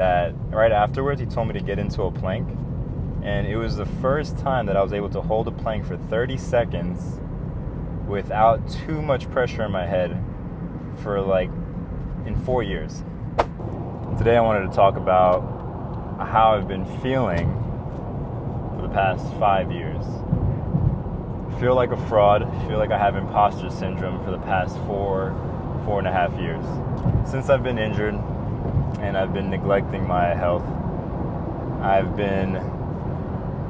That right afterwards, he told me to get into a plank, and it was the first time that I was able to hold a plank for 30 seconds without too much pressure in my head for like in 4 years. Today I wanted to talk about how I've been feeling for the past 5 years. I feel like a fraud. I feel like I have imposter syndrome for the past 4.5 years. Since I've been injured and I've been neglecting my health, I've been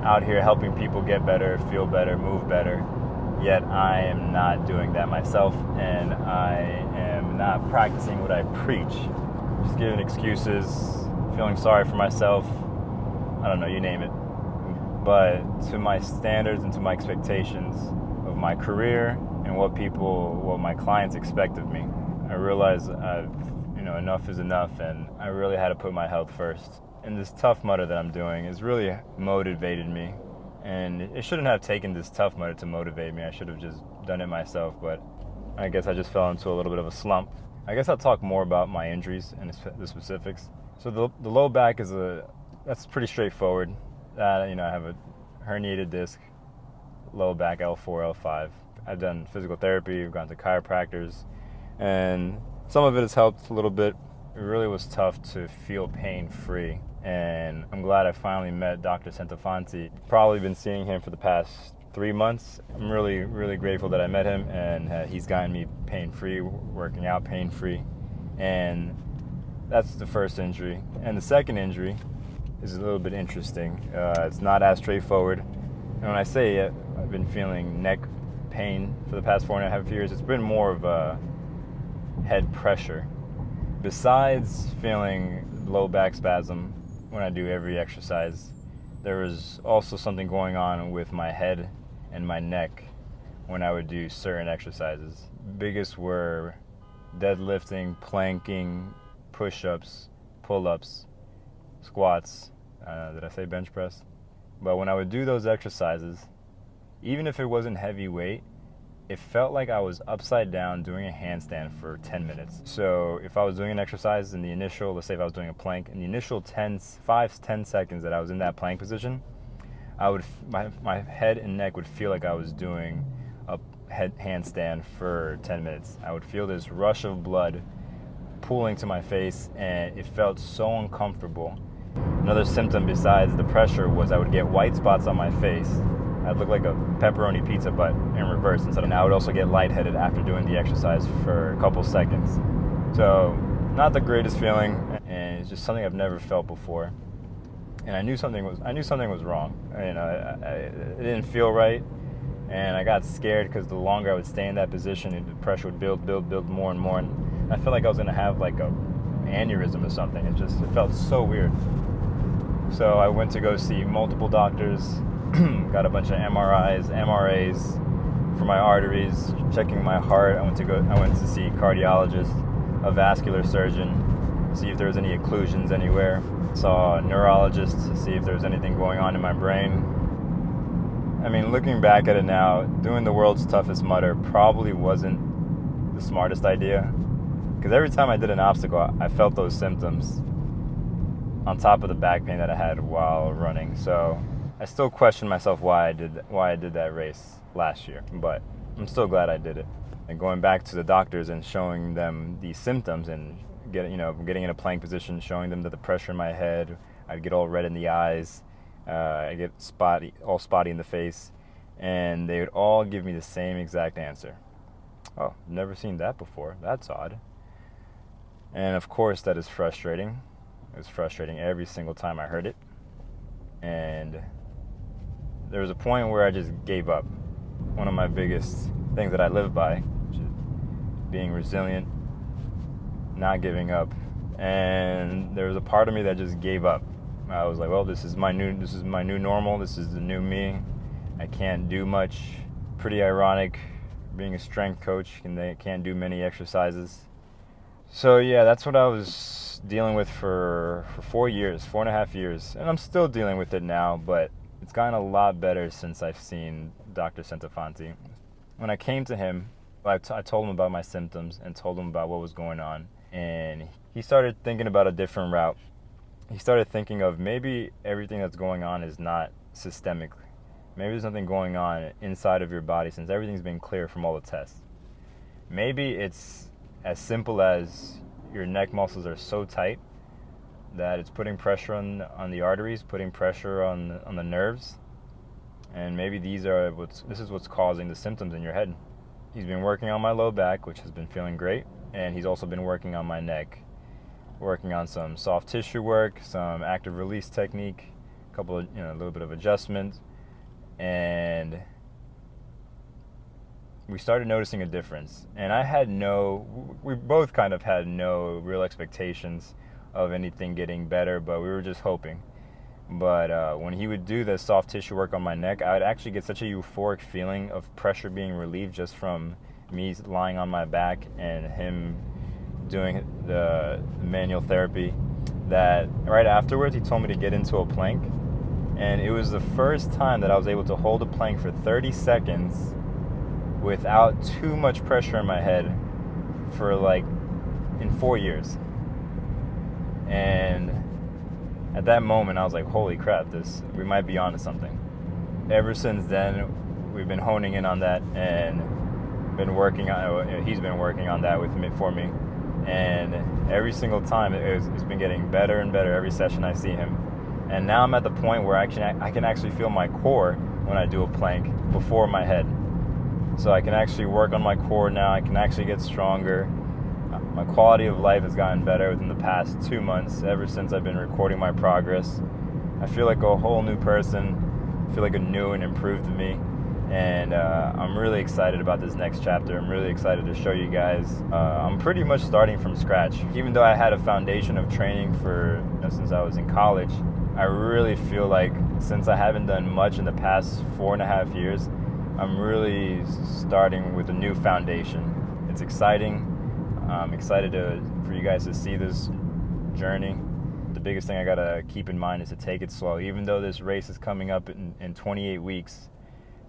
out here helping people get better, feel better, move better, yet I am not doing that myself, and I am not practicing what I preach. Just giving excuses, feeling sorry for myself, I don't know, you name it. But to my standards and to my expectations of my career and what my clients expect of me, I realize enough is enough, and I really had to put my health first. And this Tough Mudder that I'm doing has really motivated me, and it shouldn't have taken this Tough Mudder to motivate me. I should have just done it myself, but I guess I just fell into a little bit of a slump. I guess I'll talk more about my injuries and the specifics. So the low back that's pretty straightforward. I have a herniated disc, low back L4, L5. I've done physical therapy, I've gone to chiropractors, and some of it has helped a little bit. It really was tough to feel pain-free, and I'm glad I finally met Dr. Centofanti. Probably been seeing him for the past 3 months. I'm really, really grateful that I met him, and he's gotten me pain-free, working out pain-free, and that's the first injury. And the second injury is a little bit interesting. It's not as straightforward. And when I say I've been feeling neck pain for the past 4.5 years, it's been more of a head pressure. Besides feeling low back spasm when I do every exercise, there was also something going on with my head and my neck when I would do certain exercises. Biggest were deadlifting, planking, push-ups, pull-ups, squats. Did I say bench press? But when I would do those exercises, even if it wasn't heavy weight, it felt like I was upside down doing a handstand for 10 minutes. So if I was doing an exercise in the initial, let's say if I was doing a plank, in the initial 10 seconds that I was in that plank position, my head and neck would feel like I was doing a handstand for 10 minutes. I would feel this rush of blood pooling to my face, and it felt so uncomfortable. Another symptom besides the pressure was I would get white spots on my face. I'd look like a pepperoni pizza, but in reverse. And I would also get lightheaded after doing the exercise for a couple seconds. So, not the greatest feeling, and it's just something I've never felt before. And I knew something was wrong. It didn't feel right, and I got scared because the longer I would stay in that position, the pressure would build more and more. And I felt like I was gonna have like a aneurysm or something. It felt so weird. So I went to go see multiple doctors. Got a bunch of MRIs, MRAs for my arteries, checking my heart. I went to see a cardiologist, a vascular surgeon, see if there was any occlusions anywhere. Saw a neurologist to see if there was anything going on in my brain. I mean, looking back at it now, doing the world's toughest mudder probably wasn't the smartest idea, because every time I did an obstacle, I felt those symptoms on top of the back pain that I had while running. So I still question myself why I did that race last year, but I'm still glad I did it. And going back to the doctors and showing them these symptoms and getting in a plank position, showing them that the pressure in my head, I'd get all red in the eyes, I get all spotty in the face, and they would all give me the same exact answer. Oh, never seen that before. That's odd. And of course that is frustrating. It was frustrating every single time I heard it. And there was a point where I just gave up. One of my biggest things that I live by, which is being resilient, not giving up. And there was a part of me that just gave up. I was like, well, this is my new normal. This is the new me. I can't do much. Pretty ironic, being a strength coach, and they can't do many exercises. So yeah, that's what I was dealing with for 4.5 years. And I'm still dealing with it now, but it's gotten a lot better since I've seen Dr. Centofanti. When I came to him, I told him about my symptoms and told him about what was going on. And he started thinking about a different route. he started thinking of maybe everything that's going on is not systemic. Maybe there's something going on inside of your body since everything's been clear from all the tests. Maybe it's as simple as your neck muscles are so tight that it's putting pressure on the arteries, putting pressure on the nerves, and maybe this is what's causing the symptoms in your head. He's been working on my low back, which has been feeling great, and he's also been working on my neck, working on some soft tissue work, some active release technique, a little bit of adjustment, and we started noticing a difference. And we both kind of had no real expectations of anything getting better, but we were just hoping. But when he would do the soft tissue work on my neck, I would actually get such a euphoric feeling of pressure being relieved just from me lying on my back and him doing the manual therapy, that right afterwards he told me to get into a plank. And it was the first time that I was able to hold a plank for 30 seconds without too much pressure in my head in 4 years. And at that moment, I was like, holy crap, we might be onto something. Ever since then, we've been honing in on that and he's been working on that for me. And every single time, it's been getting better and better every session I see him. And now I'm at the point where I can actually feel my core when I do a plank before my head. So I can actually work on my core now. I can actually get stronger. My quality of life has gotten better within the past 2 months, ever since I've been recording my progress. I feel like a whole new person. I feel like a new and improved me. And I'm really excited about this next chapter. I'm really excited to show you guys. I'm pretty much starting from scratch. Even though I had a foundation of training since I was in college, I really feel like since I haven't done much in the past 4.5 years, I'm really starting with a new foundation. It's exciting. I'm excited for you guys to see this journey. The biggest thing I gotta keep in mind is to take it slow. Even though this race is coming up in 28 weeks,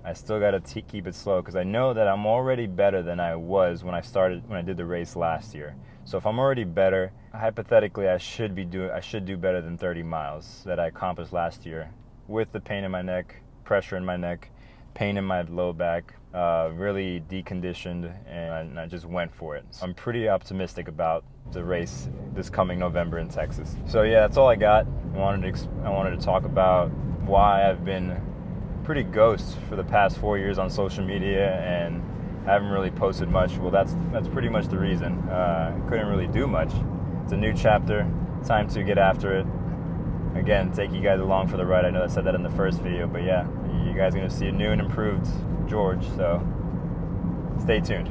I still gotta keep it slow, because I know that I'm already better than I was when I did the race last year. So if I'm already better, hypothetically, I should do better than 30 miles that I accomplished last year, with the pain in my neck, pressure in my neck, pain in my low back, really deconditioned, and I just went for it. So I'm pretty optimistic about the race this coming November in Texas. So yeah, that's all I got. I wanted to talk about why I've been pretty ghost for the past 4 years on social media and haven't really posted much. Well, that's pretty much the reason. Couldn't really do much. It's a new chapter. Time to get after it. Again, take you guys along for the ride. I know I said that in the first video, but yeah, you guys are going to see a new and improved George, so stay tuned.